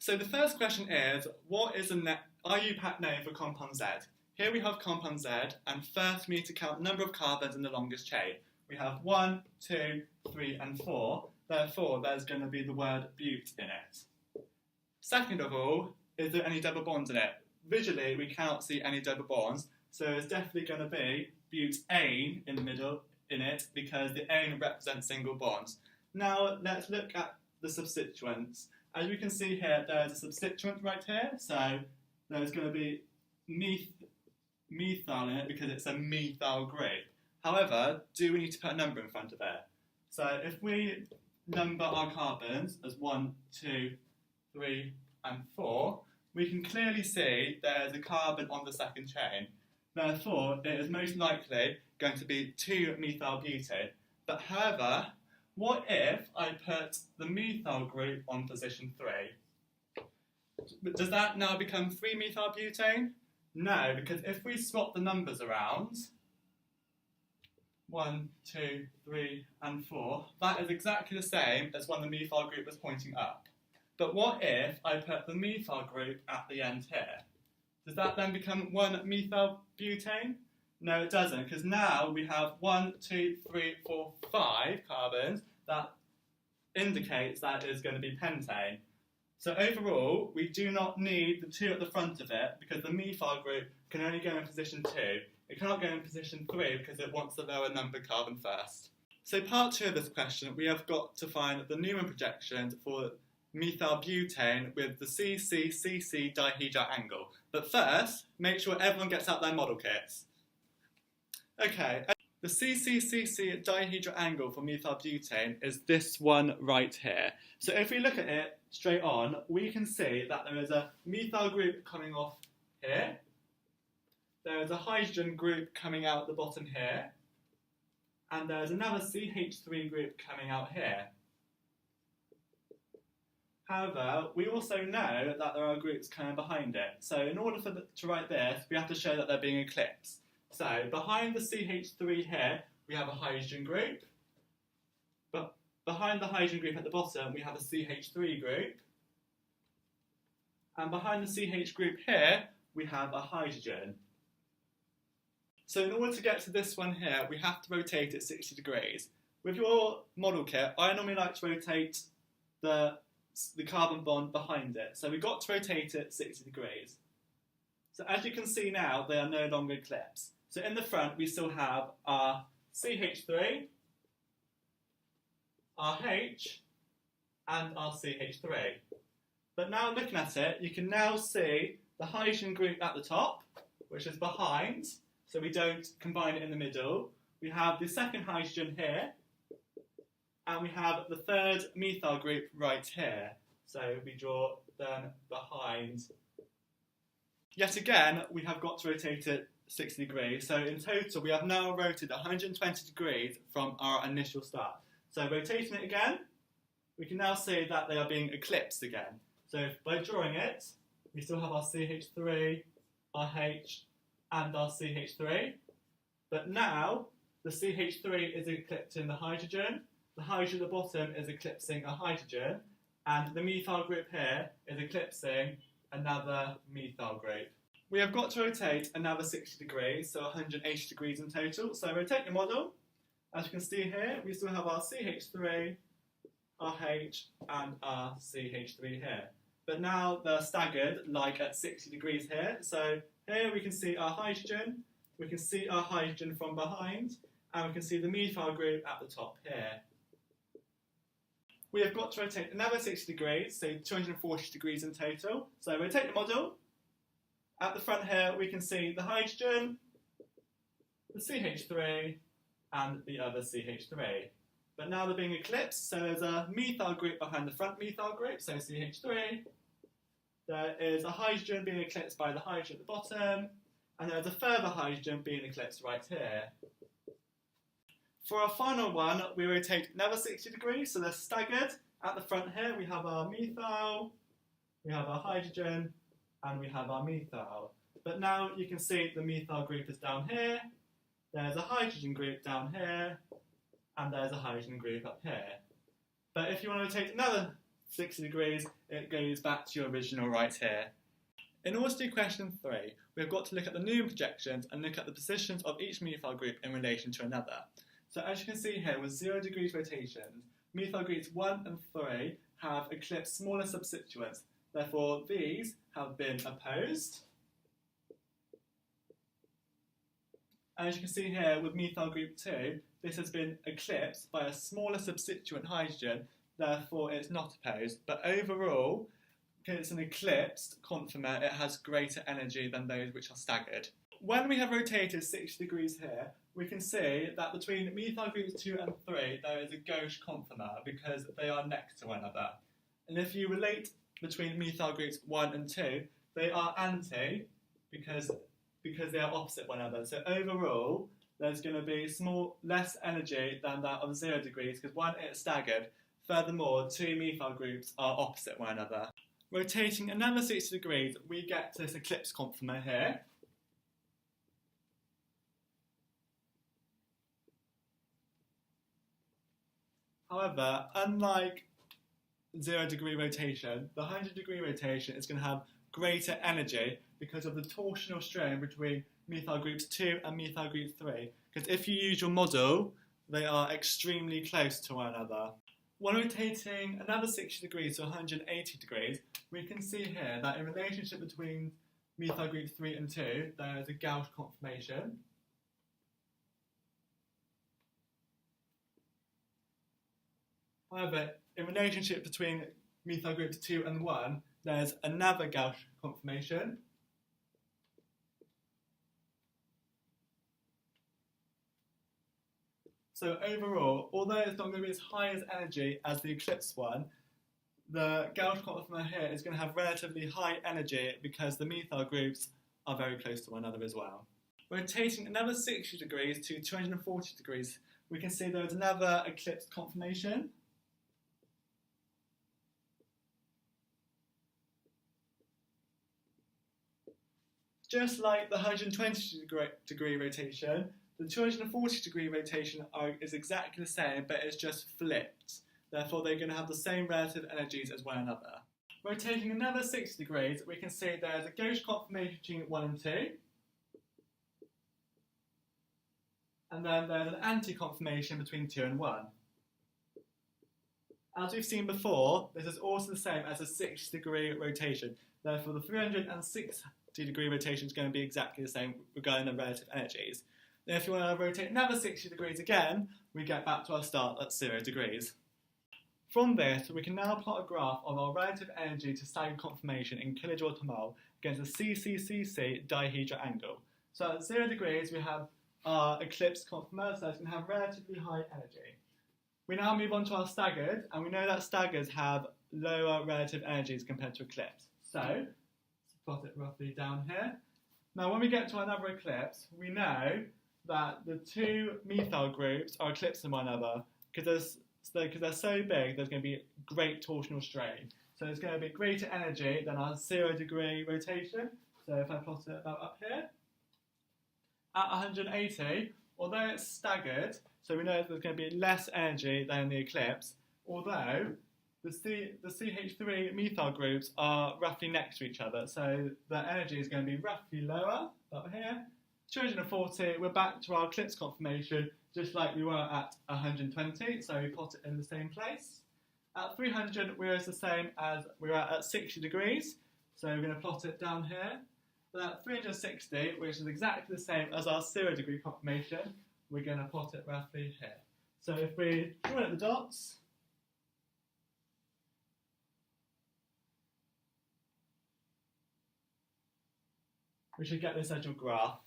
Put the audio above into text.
So the first question is, what is the IUPAC name for compound Z? Here we have compound Z, and first we need to count the number of carbons in the longest chain. We have 1, 2, 3, and 4. Therefore, there's going to be the word but in it. Second of all, is there any double bonds in it? Visually, we cannot see any double bonds, so it's definitely going to be butane in the middle in it, because the ane represents single bonds. Now, let's look at the substituents. As you can see here, there's a substituent right here, so there's going to be methyl in it because it's a methyl group. However, do we need to put a number in front of it? So if we number our carbons as 1, 2, 3, and 4, we can clearly see there's a carbon on the second chain. Therefore, it is most likely going to be 2-methylbutane. But however, what if I put the methyl group on position 3? Does that now become 3-methylbutane? No, because if we swap the numbers around, 1, 2, 3, and 4, that is exactly the same as when the methyl group was pointing up. But what if I put the methyl group at the end here? Does that then become 1-methylbutane? No, it doesn't, because now we have 1, 2, 3, 4, 5 carbons that indicates that it is going to be pentane. So overall, we do not need the 2 at the front of it, because the methyl group can only go in position 2. It cannot go in position 3 because it wants the lower numbered carbon first. So part 2 of this question, we have got to find the Newman projections for methylbutane with the CC-CC dihedral angle. But first, make sure everyone gets out their model kits. Okay, the CC-CC dihedral angle for methylbutane is this one right here. So if we look at it straight on, we can see that there is a methyl group coming off here. There is a hydrogen group coming out the bottom here. And there's another CH3 group coming out here. However, we also know that there are groups coming behind it. So in order to write this, we have to show that they're being eclipsed. So behind the CH3 here, we have a hydrogen group. But behind the hydrogen group at the bottom, we have a CH3 group. And behind the CH group here, we have a hydrogen. So in order to get to this one here, we have to rotate it 60 degrees. With your model kit, I normally like to rotate the carbon bond behind it. So we've got to rotate it 60 degrees. So as you can see now, they are no longer eclipsed. So in the front, we still have our CH3, our H, and our CH3. But now looking at it, you can now see the hydrogen group at the top, which is behind, so we don't combine it in the middle. We have the second hydrogen here, and we have the third methyl group right here. So we draw them behind. Yet again, we have got to rotate it 60 degrees. So in total, we have now rotated 120 degrees from our initial start. So rotating it again, we can now see that they are being eclipsed again. So by drawing it, we still have our CH3, our H, and our CH3. But now, the CH3 is eclipsing the hydrogen at the bottom is eclipsing a hydrogen, and the methyl group here is eclipsing another methyl group. We have got to rotate another 60 degrees, so 180 degrees in total. So rotate your model. As you can see here, we still have our CH3, our H, and our CH3 here. But now they're staggered, like at 60 degrees here. So here we can see our hydrogen, we can see our hydrogen from behind, and we can see the methyl group at the top here. We have got to rotate another 60 degrees, so 240 degrees in total. So rotate the model. At the front here, we can see the hydrogen, the CH3, and the other CH3. But now they're being eclipsed, so there's a methyl group behind the front methyl group, so CH3. There is a hydrogen being eclipsed by the hydrogen at the bottom, and there's a further hydrogen being eclipsed right here. For our final one, we rotate another 60 degrees, so they're staggered. At the front here, we have our methyl, we have our hydrogen, and we have our methyl. But now you can see the methyl group is down here, there's a hydrogen group down here, and there's a hydrogen group up here. But if you want to rotate another 60 degrees, it goes back to your original right here. In order to do question 3, we've got to look at the Newman projections and look at the positions of each methyl group in relation to another. So as you can see here, with 0 degrees rotations, methyl groups 1 and 3 have eclipsed smaller substituents. Therefore, these have been opposed. And as you can see here, with methyl group 2, this has been eclipsed by a smaller substituent hydrogen, therefore it's not opposed. But overall, because it's an eclipsed conformer, it has greater energy than those which are staggered. When we have rotated 60 degrees here, we can see that between methyl groups 2 and 3, there is a gauche conformer because they are next to one another. And if you relate between methyl groups 1 and 2, they are anti because they are opposite one another. So overall, there's going to be less energy than that of 0 degrees because 1 is staggered. Furthermore, 2 methyl groups are opposite one another. Rotating another 60 degrees, we get this eclipse conformer here. However, unlike 0 degree rotation, the 100 degree rotation is going to have greater energy because of the torsional strain between methyl groups 2 and methyl group 3. Because if you use your model, they are extremely close to one another. When rotating another 60 degrees to 180 degrees, we can see here that in relationship between methyl group 3 and 2, there is a gauche conformation. However, in relationship between methyl groups 2 and 1, there's another gauche conformation. So overall, although it's not going to be as high as energy as the eclipse one, the gauche conformer here is going to have relatively high energy because the methyl groups are very close to one another as well. Rotating another 60 degrees to 240 degrees, we can see there is another eclipse conformation. Just like the 120 degree rotation, the 240 degree rotation is exactly the same, but it's just flipped. Therefore, they're going to have the same relative energies as one another. Rotating another 60 degrees, we can see there's a gauche conformation between 1 and 2. And then there's an anti-conformation between 2 and 1. As we've seen before, this is also the same as a 60 degree rotation. Therefore, the 360 degree rotation is going to be exactly the same regarding the relative energies. Then if you want to rotate another 60 degrees again, we get back to our start at 0 degrees. From this, we can now plot a graph of our relative energy to staggered conformation in kilojoule per mole against a CCCC dihedral angle. So at 0 degrees, we have our eclipse conformer, so it's going to have relatively high energy. We now move on to our staggered, and we know that staggers have lower relative energies compared to eclipse. So, let's plot it roughly down here. Now, when we get to another eclipse, we know that the 2 methyl groups are eclipsing one another because they're so big, there's going to be great torsional strain. So there's going to be greater energy than our 0 degree rotation. So if I plot it about up here, at 180, although it's staggered, so we know there's going to be less energy than the eclipse, although the CH3 methyl groups are roughly next to each other, so the energy is going to be roughly lower up here. 240, we're back to our eclipse conformation, just like we were at 120, so we plot it in the same place. At 300, we're the same as we were at 60 degrees, so we're going to plot it down here. But at 360, which is exactly the same as our 0 degree conformation, we're going to plot it roughly here. So if we draw out the dots, we should get this as your graph.